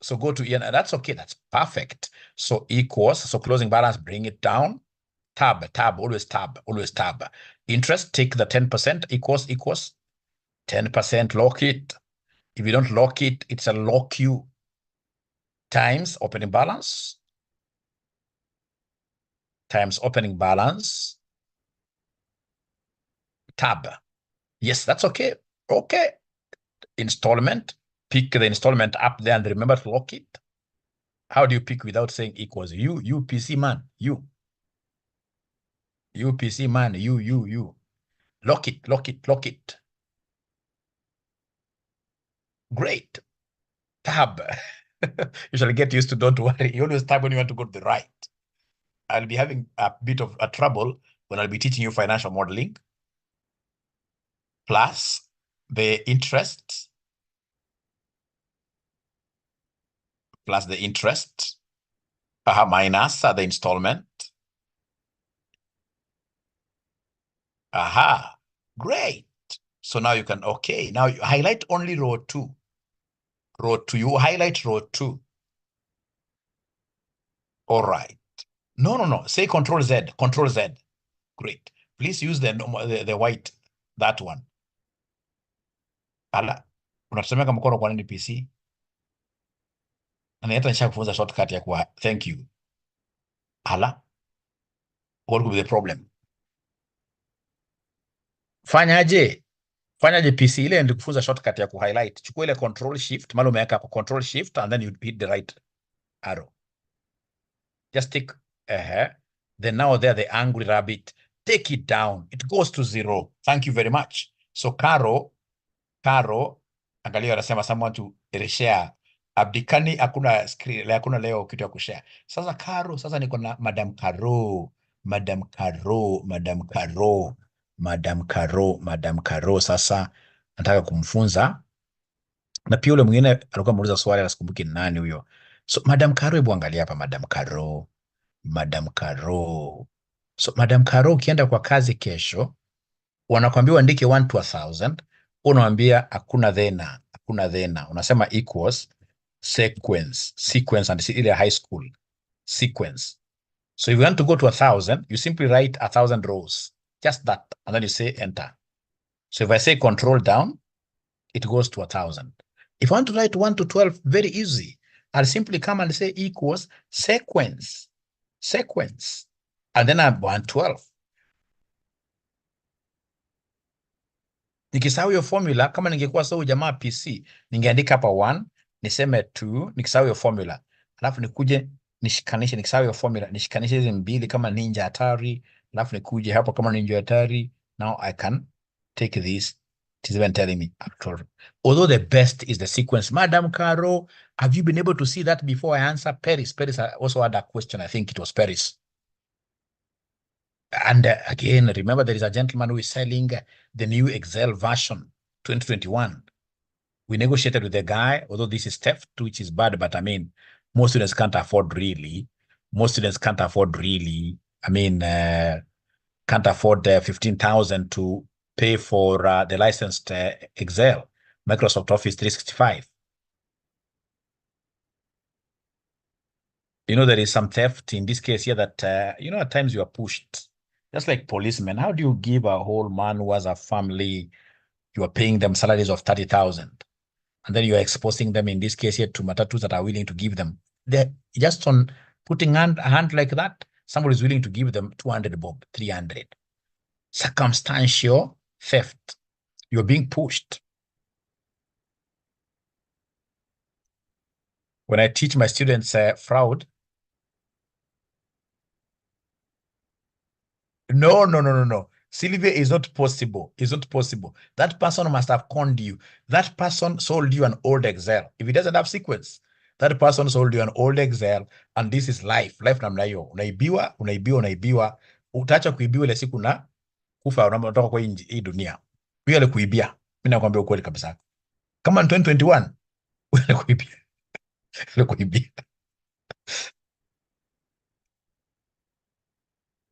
So go to EN, and that's okay. That's perfect. So equals. So closing balance, bring it down. Tab, always tab. Interest, take the 10%, equals 10%, lock it. If you don't lock it, it's a lock you, times opening balance, times opening balance, tab. Yes, that's okay. Okay. Installment, pick the installment up there and remember to lock it. How do you pick without saying equals? You PC man, you PC man, you. Lock it. Great. Tab. You shall get used to, don't worry. You always tab when you want to go to the right. I'll be having a bit of a trouble when I'll be teaching you financial modeling. Plus the interest. Plus the interest. Minus the installment. Great. So now you can, okay, now you highlight only row 2. You highlight row 2. All right. No. Say Control Z. Great. Please use the white, that one. Unatemeka mkono kwa nini PC? Na hata nishakufunza shortcut ya kwa thank you. What could be the problem? Fanyaje PC ile ndio kufunza shortcut ya highlight. Chukua ile control shift, mali umeweka hapo control shift and then you hit the right arrow. Just take then now there the angry rabbit, take it down. It goes to 0. Thank you very much. So Caro, angalia anasema someone to reshare. Abdikani hakuna leo kitu ya kushare. Sasa Caro, sasa niko na Madam Caro. Sasa nataka kumfunza. Na pia ule mwingine alikuwa amuuliza swali asikumbuki nani huyo. So Madam Caro, hebu angalia hapa Madam Caro. So Madam Caro, ukienda kwa kazi kesho, wanakuambia uandike 1 to 1,000, unawaambia hakuna dhena. Unasema equals sequence and ile high school sequence. So if you want to go to 1,000, you simply write 1,000 rows. Just that, and then you say enter. So if I say control down, it goes to 1,000. If I want to write 1 to 12, very easy. I'll simply come and say equals sequence. And then I have 112. Nikisahau hiyo formula, kama ningekuwa sawa jamaa PC, ningeandika hapa 1, niseme 2, nikisahau hiyo formula. Alafu nikuje nishikanishe, nikisahau hiyo formula, nishikanishe hizi mbili kama ninja hatari, alafu nikuje hapo kama ninja hatari. Now I can take this. It is even telling me after. Although the best is the sequence. Madam Caro, have you been able to see that before I answer? Paris also had a question. I think it was Paris. And again, remember there is a gentleman who is selling the new Excel version 2021. We negotiated with the guy, although this is theft, which is bad, but I mean, most students can't afford really. I mean, can't afford 15,000 to pay for the licensed Excel, Microsoft Office 365. You know, there is some theft in this case here that, at times you are pushed. Just like policemen, how do you give a whole man who has a family, you are paying them salaries of 30,000, and then you are exposing them, in this case here, to matatus that are willing to give them? They're just on putting a hand like that, Somebody is willing to give them 200 bob, 300. Circumstantial theft. You're being pushed. When I teach my students fraud, no. Sylvia, is not possible. It's not possible. That person must have conned you. That person sold you an old Excel. If it doesn't have sequence, that person sold you an old Excel, and this is life. Life namna hiyo. Unaibiwa. Utaacha kuibiwa ile siku na kufa unatoka kwa hii dunia. Huyo alikuibia. Mimi nakwambia ukweli kabisa. Kama 2021, huyo alikuibia. Alikuibia.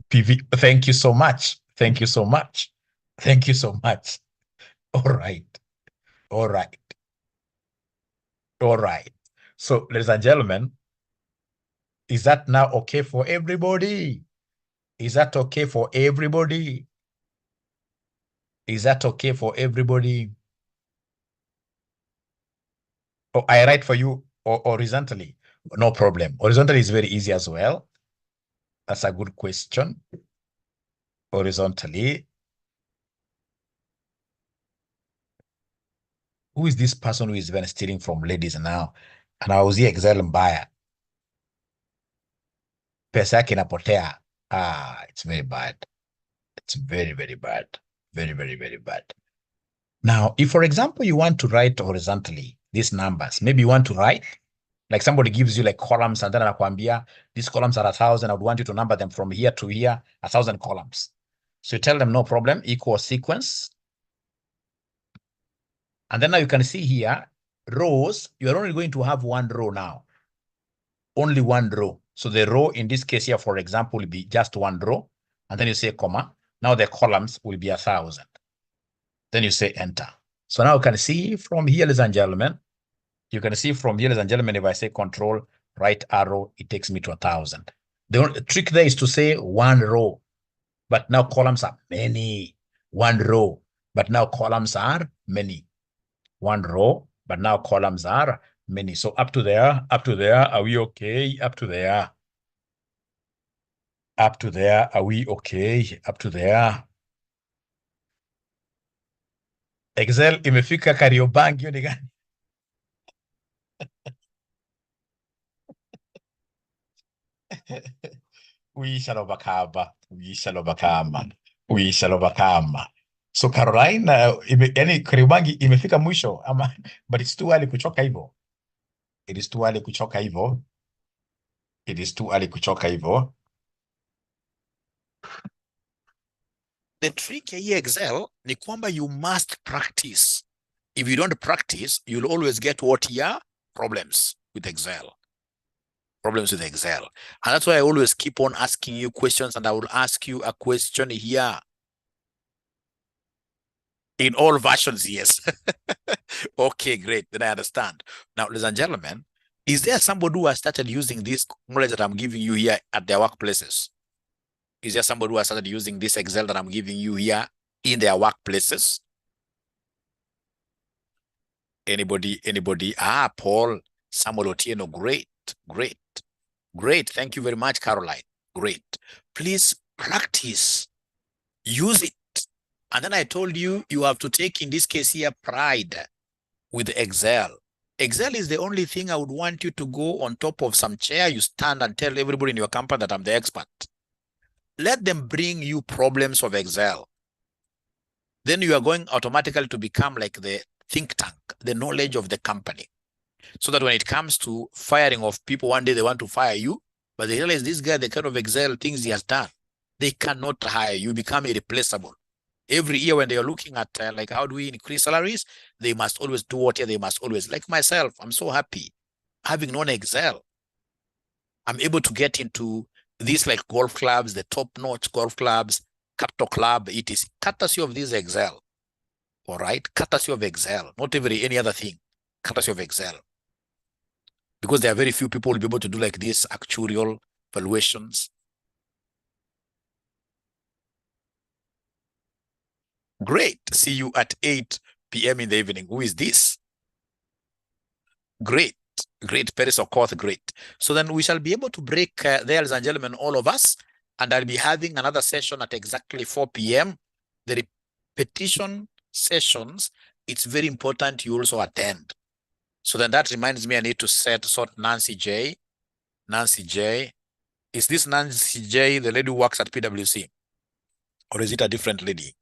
PV, thank you so much. Thank you so much. Thank you so much. All right. All right. All right. So, ladies and gentlemen, is that now okay for everybody? Is that okay for everybody? Is that okay for everybody? Oh, I write for you horizontally. No problem. Horizontally is very easy as well. That's a good question. Horizontally. Who is this person who is even stealing from ladies now? And I was here Excel mbaya. Pesa yake inapotea. It's very bad. It's very, very bad. Very, very, very bad. Now, if, for example, you want to write horizontally these numbers, maybe you want to write, like somebody gives you like columns and then anakuambia, these columns are 1,000. I would want you to number them from here to here, 1,000 columns. So you tell them, no problem, equal sequence. And then now you can see here, rows, you're only going to have one row now. Only one row. So the row in this case here, for example, will be just one row. And then you say comma. Now the columns will be 1,000. Then you say enter. So now you can see from here, ladies and gentlemen, you can see from here, ladies and gentlemen, if I say control, right arrow, it takes me to 1,000. The only trick there is to say one row, but now columns are many. One row, but now columns are many. One row, but now columns are many. So up to there, are we okay? Up to there, are we okay? Up to there. Excel imefika Kariobangi, hiyo ni gani? We shall overcome. So Caroline, yani Kariobangi imefika mwisho ama, but it's too early kuchoka hivyo. It is too early kuchoka hivyo. It is too early kuchoka hivyo. The trick ya Excel ni kwamba you must practice. If you don't practice, you'll always get what here? Problems with Excel. Problems with Excel. And that's why I always keep on asking you questions, and I will ask you a question here. In all versions, yes. Okay, great. Then I understand. Now, ladies and gentlemen, is there somebody who has started using this knowledge that I'm giving you here at their workplaces? Is there somebody who has started using this Excel that I'm giving you here in their workplaces? Anybody? Paul, Samuel Otieno, great. Thank you very much, Caroline. Great. Please practice. Use it. And then I told you, you have to take, in this case here, pride with Excel. Excel is the only thing I would want you to go on top of some chair, you stand and tell everybody in your company that I'm the expert. Let them bring you problems of Excel. Then you are going automatically to become like the think tank, the knowledge of the company. So that when it comes to firing of people, one day they want to fire you, but they realize this guy, the kind of Excel things he has done, they cannot hire you, become irreplaceable. Every year when they are looking at like how do we increase salaries, they must always do what they must always. Like myself, I'm so happy having known Excel. I'm able to get into these like golf clubs, the top-notch golf clubs, Capital Club. It is courtesy of this Excel. All right, courtesy of Excel, not any other thing. Courtesy of Excel. Because there are very few people who will be able to do like this actuarial valuations. Great. See you at 8 p.m. in the evening. Who is this? Great. Great. Paris Okoth, great. So then we shall be able to break there, ladies and gentlemen, all of us. And I'll be having another session at exactly 4 p.m. The repetition sessions, it's very important you also attend. So then that reminds me, I need to sort Nancy J. Nancy J. Is this Nancy J, the lady who works at PwC? Or is it a different lady?